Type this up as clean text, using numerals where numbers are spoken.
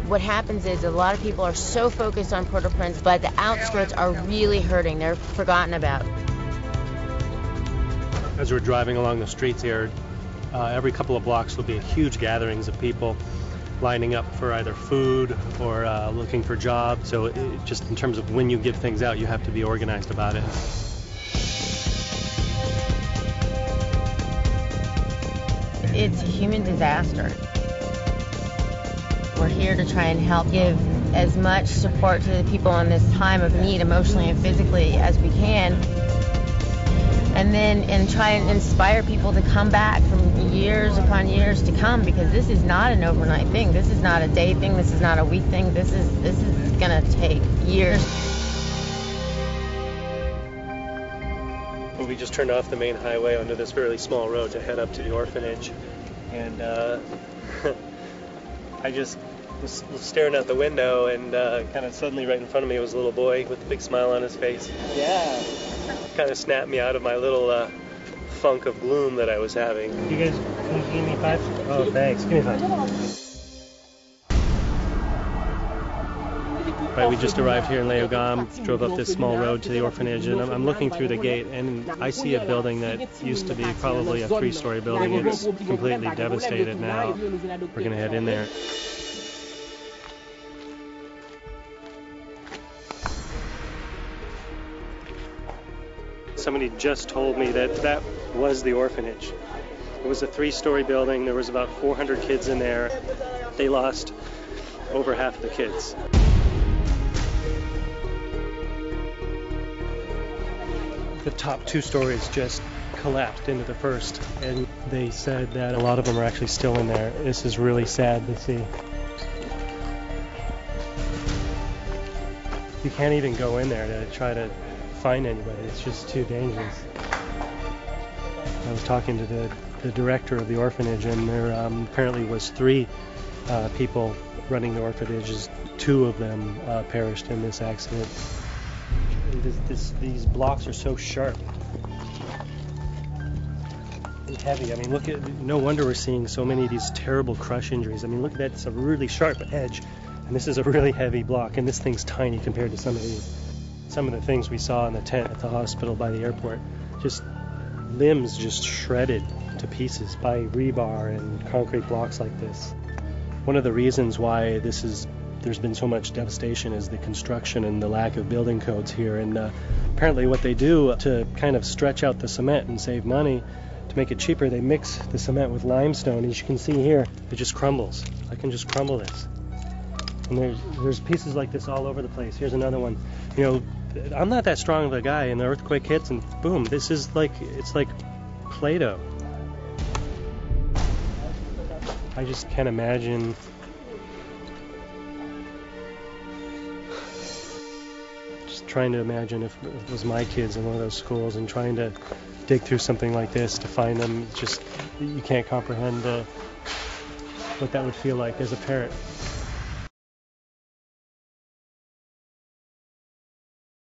what happens is a lot of people are so focused on Port-au-Prince, but the outskirts are really hurting. They're forgotten about. As we're driving along the streets here, every couple of blocks will be huge gatherings of people lining up for either food or looking for jobs. So just in terms of when you give things out, you have to be organized about it. It's a human disaster. We're here to try and help give as much support to the people in this time of need, emotionally and physically, as we can. And try and inspire people to come back from years upon years to come, because this is not an overnight thing. This is not a day thing. This is not a week thing. This is going to take years. We just turned off the main highway onto this fairly small road to head up to the orphanage, and I just was staring out the window, and kind of suddenly right in front of me was a little boy with a big smile on his face. Yeah. Kind of snapped me out of my little funk of gloom that I was having. You guys, can you give me 5? Oh, thanks. Give me 5. Right, we just arrived here in Leogam, drove up this small road to the orphanage, and I'm looking through the gate, and I see a building that used to be probably a 3-story building. It's completely devastated now. We're going to head in there. Somebody just told me that was the orphanage. It was a 3-story building. There was about 400 kids in there. They lost over half the kids. The top 2 stories just collapsed into the first, and they said that a lot of them are actually still in there. This is really sad to see. You can't even go in there to try to find anybody. It's just too dangerous. I was talking to the director of the orphanage, and there apparently was 3 people running the orphanages. 2 of them perished in this accident. These blocks are so sharp and heavy. I mean, look at, no wonder we're seeing so many of these terrible crush injuries. I mean, look at that, it's a really sharp edge, and this is a really heavy block, and this thing's tiny compared to some of the things we saw in the tent at the hospital by the airport. Just limbs just shredded to pieces by rebar and concrete blocks like this. One of the reasons why there's been so much devastation is the construction and the lack of building codes here, and apparently what they do to kind of stretch out the cement and save money, to make it cheaper, they mix the cement with limestone. As you can see here, it just crumbles. I can just crumble this. And there's pieces like this all over the place. Here's another one. You know, I'm not that strong of a guy, and the earthquake hits, and boom, this is like, it's like Play-Doh. I just can't imagine. Just trying to imagine if it was my kids in one of those schools, and trying to dig through something like this to find them. Just, you can't comprehend what that would feel like as a parent.